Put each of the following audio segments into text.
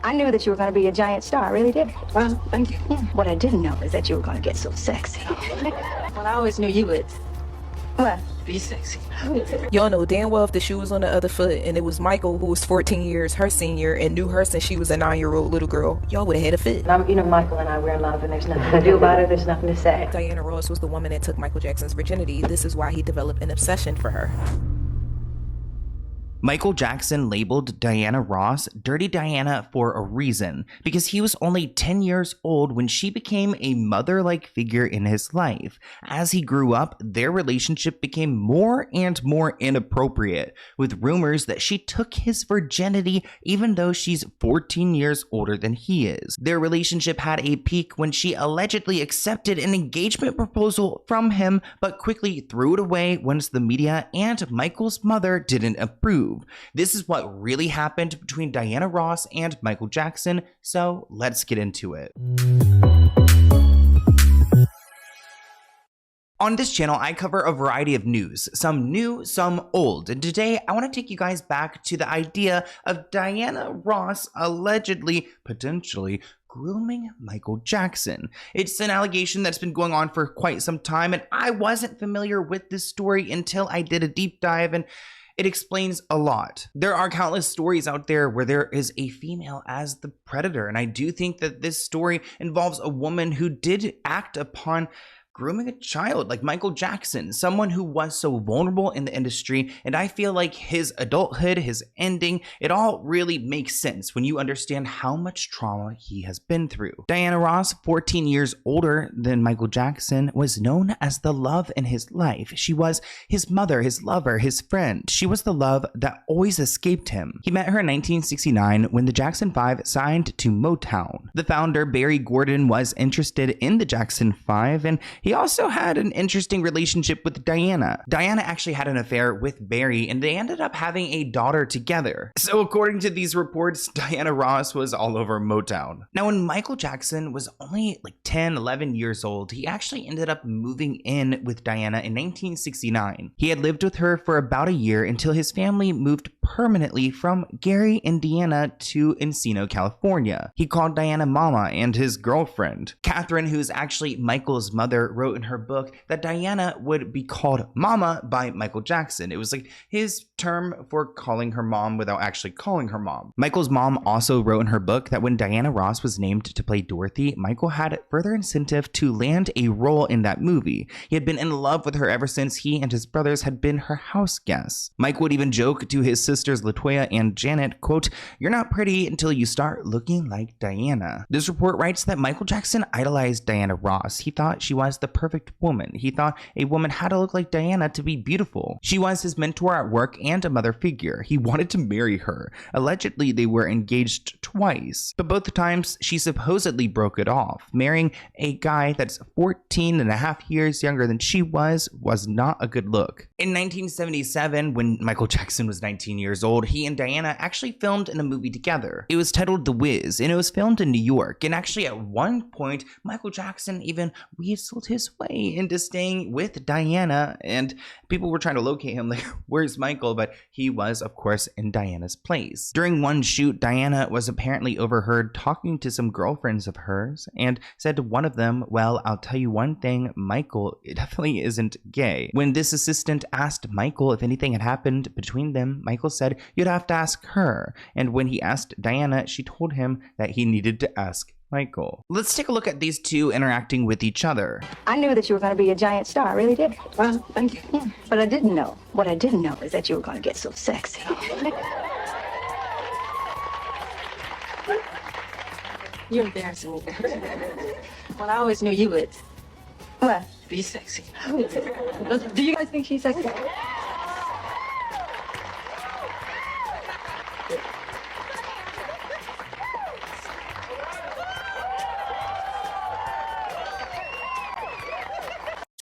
I knew that you were going to be a giant star. I really did. Well, thank you. Yeah. What I didn't know is that you were going to get so sexy. Well, I always knew you would What? be sexy. Y'all know damn well if the shoe was on the other foot and it was Michael, who was 14 years her senior and knew her since she was a 9-year-old little girl, y'all would have had a fit. Michael and I, we're in love, and there's nothing to do about it. There's nothing to say. Diana Ross was the woman that took Michael Jackson's virginity. This is why he developed an obsession for her. Michael Jackson labeled Diana Ross Dirty Diana for a reason, because he was only 10 years old when she became a mother-like figure in his life. As he grew up, their relationship became more and more inappropriate, with rumors that she took his virginity even though she's 14 years older than he is. Their relationship had a peak when she allegedly accepted an engagement proposal from him, but quickly threw it away once the media and Michael's mother didn't approve. This is what really happened between Diana Ross and Michael Jackson, so let's get into it. On this channel, I cover a variety of news, some new, some old, and today I want to take you guys back to the idea of Diana Ross allegedly, potentially, grooming Michael Jackson. It's an allegation that's been going on for quite some time, and I wasn't familiar with this story until I did a deep dive, and it explains a lot. There are countless stories out there where there is a female as the predator, and I do think that this story involves a woman who did act upon grooming a child like Michael Jackson, someone who was so vulnerable in the industry, and I feel like his adulthood, his ending, it all really makes sense when you understand how much trauma he has been through. Diana Ross, 14 years older than Michael Jackson, was known as the love in his life. She was his mother, his lover, his friend. She was the love that always escaped him. He met her in 1969 when the Jackson 5 signed to Motown. The founder, Barry Gordon, was interested in the Jackson 5, and he also had an interesting relationship with Diana. Diana actually had an affair with Barry, and they ended up having a daughter together. So according to these reports, Diana Ross was all over Motown. Now, when Michael Jackson was only like 10, 11 years old, he actually ended up moving in with Diana in 1969. He had lived with her for about a year until his family moved permanently from Gary, Indiana to Encino, California. He called Diana Mama and his girlfriend. Catherine, who's actually Michael's mother, wrote in her book that Diana would be called Mama by Michael Jackson. It was like his term for calling her mom without actually calling her mom. Michael's mom also wrote in her book that when Diana Ross was named to play Dorothy, Michael had further incentive to land a role in that movie. He had been in love with her ever since he and his brothers had been her house guests. Mike would even joke to his sisters LaToya and Janet, quote, "You're not pretty until you start looking like Diana." This report writes that Michael Jackson idolized Diana Ross. He thought she was the perfect woman. He thought a woman had to look like Diana to be beautiful. She was his mentor at work and a mother figure. He wanted to marry her. Allegedly, they were engaged twice, but both times she supposedly broke it off. Marrying a guy that's 14 and a half years younger than she was not a good look. In 1977, when Michael Jackson was 19 years old, he and Diana actually filmed in a movie together. It was titled The Wiz, and it was filmed in New York. And actually, at one point, Michael Jackson even weaseled his way into staying with Diana, and people were trying to locate him, like, where's Michael? But he was, of course, in Diana's place. During one shoot, Diana was apparently overheard talking to some girlfriends of hers and said to one of them, "Well, I'll tell you one thing, Michael definitely isn't gay." When this assistant asked Michael if anything had happened between them, Michael said, "You'd have to ask her." And when he asked Diana, she told him that he needed to ask Michael. Let's take a look at these two interacting with each other. I knew that you were going to be a giant star. I really did. Well, thank you. Yeah. But I didn't know. What I didn't know is that you were going to get so sexy. You're embarrassing me. Well, I always knew you would What? be sexy. Do you guys think she's sexy?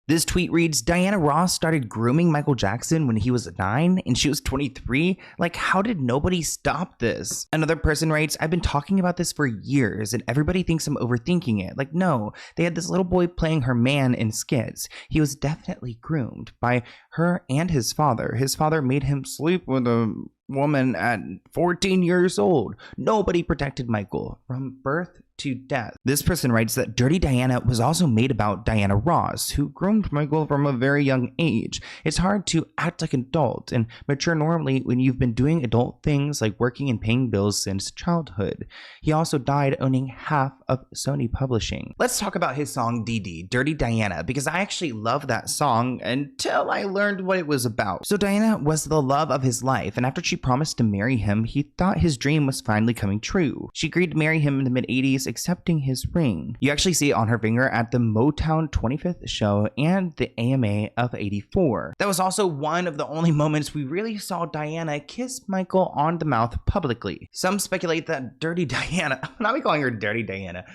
This tweet reads, Diana Ross started grooming Michael Jackson when he was 9 and she was 23? Like, how did nobody stop this? Another person writes, I've been talking about this for years and everybody thinks I'm overthinking it. Like, no, they had this little boy playing her man in skits. He was definitely groomed by her and his father. His father made him sleep with a woman at 14 years old. Nobody protected Michael from birth to death. This person writes that Dirty Diana was also made about Diana Ross, who groomed Michael from a very young age. It's hard to act like an adult and mature normally when you've been doing adult things like working and paying bills since childhood. He also died owning half of Sony Publishing. Let's talk about his song DD, Dirty Diana, because I actually love that song until I learned what it was about. So Diana was the love of his life, and after she promised to marry him, he thought his dream was finally coming true. She agreed to marry him in the mid-80s, accepting his ring. You actually see it on her finger at the Motown 25th show and the AMA of '84. That was also one of the only moments we really saw Diana kiss Michael on the mouth publicly. Some speculate that Dirty Diana, I'm not calling her Dirty Diana.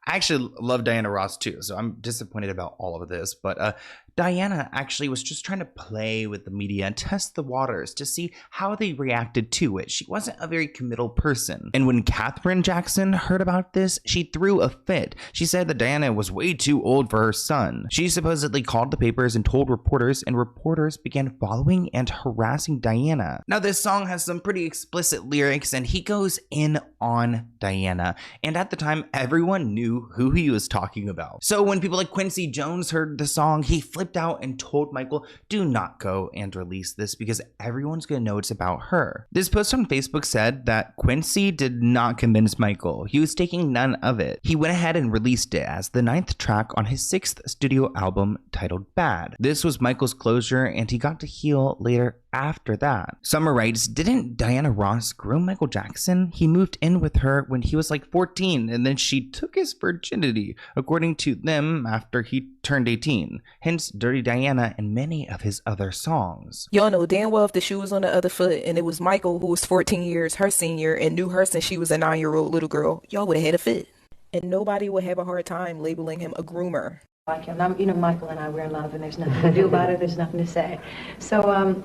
I actually love Diana Ross too, so I'm disappointed about all of this, but Diana actually was just trying to play with the media and test the waters to see how they reacted to it. She wasn't a very committal person. And when Katherine Jackson heard about this, she threw a fit. She said that Diana was way too old for her son. She supposedly called the papers and told reporters, and reporters began following and harassing Diana. Now, this song has some pretty explicit lyrics, and he goes in on Diana. And at the time, everyone knew who he was talking about. So when people like Quincy Jones heard the song, he flipped out and told Michael, do not go and release this because everyone's gonna know it's about her. This post on Facebook said that Quincy did not convince Michael. He was taking none of it. He went ahead and released it as the 9th track on his 6th studio album titled Bad. This was Michael's closure, and he got to heal later after that. Summer writes, didn't Diana Ross groom Michael Jackson? He moved in with her when he was like 14, and then she took his virginity, according to them, after he turned 18. Hence, Dirty Diana and many of his other songs. Y'all know damn well if the shoe was on the other foot and it was Michael, who was 14 years her senior and knew her since she was a 9-year-old little girl, y'all would have had a fit. And nobody would have a hard time labeling him a groomer. Like him. Michael and I, we're in love, and there's nothing to do about it. There's nothing to say. So,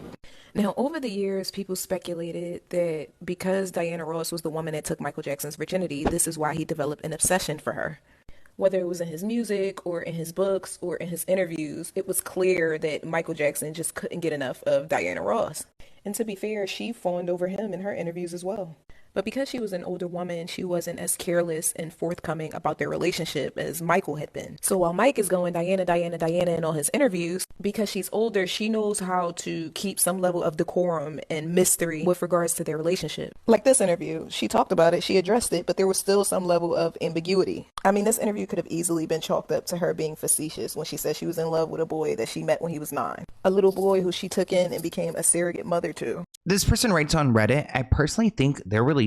Now, over the years, people speculated that because Diana Ross was the woman that took Michael Jackson's virginity, this is why he developed an obsession for her. Whether it was in his music or in his books or in his interviews, it was clear that Michael Jackson just couldn't get enough of Diana Ross. And to be fair, she fawned over him in her interviews as well. But because she was an older woman, she wasn't as careless and forthcoming about their relationship as Michael had been. So while Mike is going Diana, Diana, Diana in all his interviews, because she's older, she knows how to keep some level of decorum and mystery with regards to their relationship. Like this interview, she talked about it, she addressed it, but there was still some level of ambiguity. I mean, this interview could have easily been chalked up to her being facetious when she said she was in love with a boy that she met when he was 9. A little boy who she took in and became a surrogate mother to. This person writes on Reddit, I personally think their relationship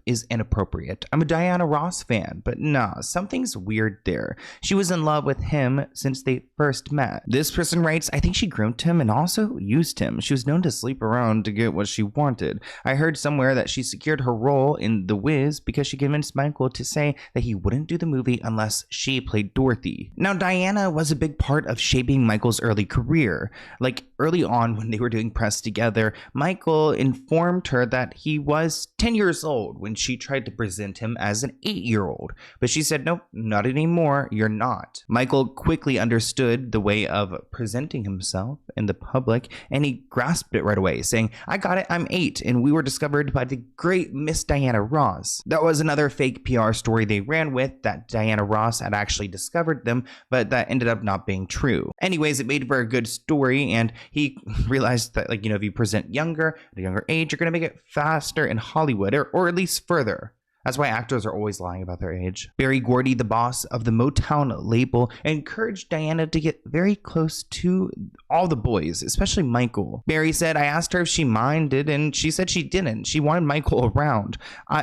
is inappropriate. I'm a Diana Ross fan, but nah, something's weird there. She was in love with him since they first met. This person writes, I think she groomed him and also used him. She was known to sleep around to get what she wanted. I heard somewhere that she secured her role in The Wiz because she convinced Michael to say that he wouldn't do the movie unless she played Dorothy. Now, Diana was a big part of shaping Michael's early career. Like early on when they were doing press together, Michael informed her that he was 10 years old when she tried to present him as an 8-year-old. But she said, nope, not anymore, you're not. Michael quickly understood the way of presenting himself in the public, and he grasped it right away, saying, I got it, I'm 8, and we were discovered by the great Miss Diana Ross. That was another fake PR story they ran with, that Diana Ross had actually discovered them, but that ended up not being true. Anyways, it made for a good story, and he realized that, if you present younger, at a younger age, you're going to make it faster in Hollywood, or at least further. That's why actors are always lying about their age. Berry Gordy, the boss of the Motown label, encouraged Diana to get very close to all the boys, especially Michael. Berry said, I asked her if she minded, and she said she didn't. She wanted Michael around.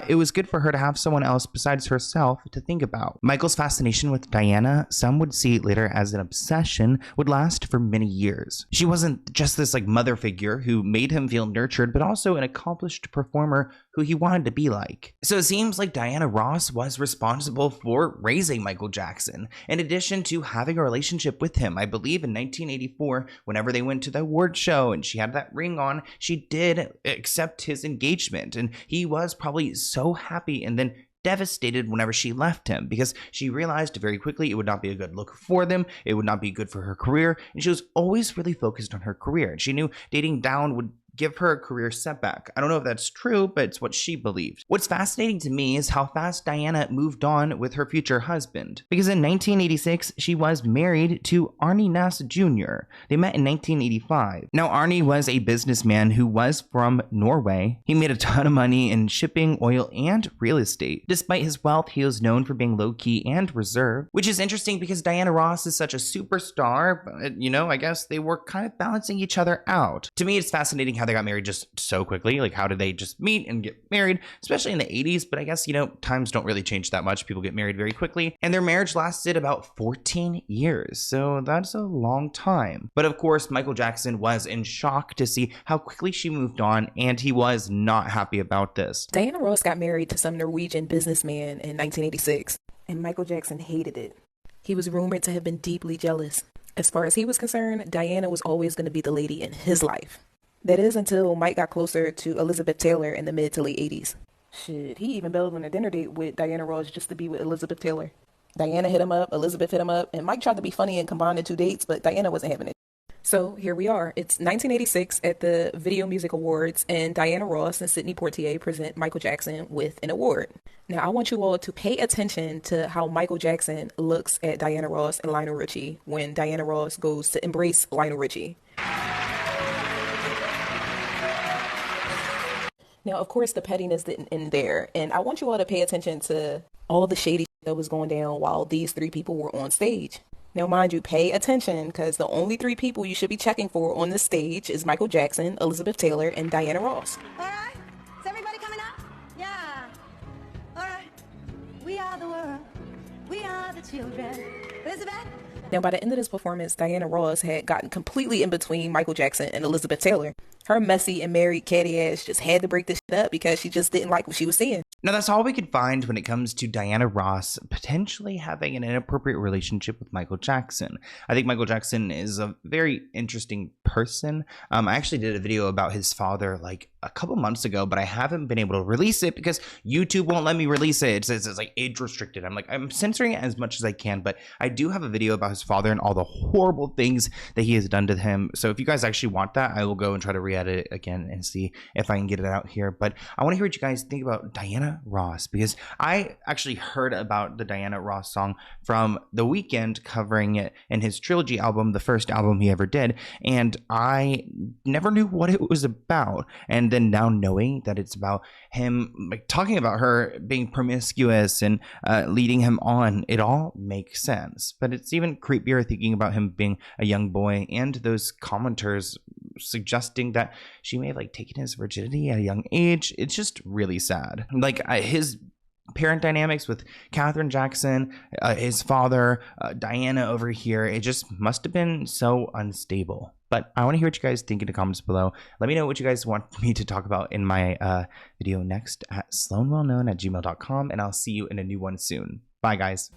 It was good for her to have someone else besides herself to think about. Michael's fascination with Diana, some would see later as an obsession, would last for many years. She wasn't just this mother figure who made him feel nurtured, but also an accomplished performer who he wanted to be like. So it seems like Diana Ross was responsible for raising Michael Jackson, in addition to having a relationship with him. I believe in 1984, whenever they went to the award show and she had that ring on, she did accept his engagement, and he was probably so happy and then devastated whenever she left him, because she realized very quickly it would not be a good look for them, it would not be good for her career, and she was always really focused on her career, and she knew dating down would give her a career setback. I don't know if that's true, but it's what she believed. What's fascinating to me is how fast Diana moved on with her future husband. Because in 1986, she was married to Arnie Nass Jr. They met in 1985. Now, Arnie was a businessman who was from Norway. He made a ton of money in shipping, oil, and real estate. Despite his wealth, he was known for being low-key and reserved, which is interesting because Diana Ross is such a superstar, but, you know, I guess they were kind of balancing each other out. To me, it's fascinating how they got married just so quickly. Like, how did they just meet and get married, especially in the 80s? But I guess, you know, times don't really change that much. People get married very quickly, and their marriage lasted about 14 years. So that's a long time. But of course, Michael Jackson was in shock to see how quickly she moved on, and he was not happy about this. Diana Ross got married to some Norwegian businessman in 1986, and Michael Jackson hated it. He was rumored to have been deeply jealous. As far as he was concerned, Diana was always going to be the lady in his life. That is until Mike got closer to Elizabeth Taylor in the mid to late 80s. Shit, he even bailed on a dinner date with Diana Ross just to be with Elizabeth Taylor. Diana hit him up, Elizabeth hit him up, and Mike tried to be funny and combine the two dates, but Diana wasn't having it. So here we are. It's 1986 at the Video Music Awards, and Diana Ross and Sidney Poitier present Michael Jackson with an award. Now, I want you all to pay attention to how Michael Jackson looks at Diana Ross and Lionel Richie when Diana Ross goes to embrace Lionel Richie. Now, of course, the pettiness didn't end there, and I want you all to pay attention to all the shady shit that was going down while these three people were on stage. Now, mind you, pay attention, because the only three people you should be checking for on the stage is Michael Jackson, Elizabeth Taylor, and Diana Ross. All right? Is everybody coming up? Yeah. All right. We are the world. We are the children. Elizabeth? Now, by the end of this performance, Diana Ross had gotten completely in between Michael Jackson and Elizabeth Taylor. Her messy and married catty ass just had to break this shit up because she just didn't like what she was seeing. Now, that's all we could find when it comes to Diana Ross potentially having an inappropriate relationship with Michael Jackson. I think Michael Jackson is a very interesting person. I actually did a video about his father like a couple months ago, but I haven't been able to release it because YouTube won't let me release it. It says it's like age restricted. I'm censoring it as much as I can, but I do have a video about his father and all the horrible things that he has done to him. So if you guys actually want that, I will go and try to re-edit it again and see if I can get it out here. But I want to hear what you guys think about Diana Ross, because I actually heard about the Diana Ross song from The Weeknd covering it in his trilogy album, the first album he ever did, and I never knew what it was about. And then now knowing that it's about him like talking about her being promiscuous and leading him on, it all makes sense. But it's even creepier thinking about him being a young boy and those commenters suggesting that she may have like taken his virginity at a young age. It's just really sad. Like his parent dynamics with Catherine Jackson, his father, Diana over here, it just must have been so unstable. But I want to hear what you guys think in the comments below. Let me know what you guys want me to talk about in my video next at SloanWellKnown@gmail.com, and I'll see you in a new one soon. Bye, guys.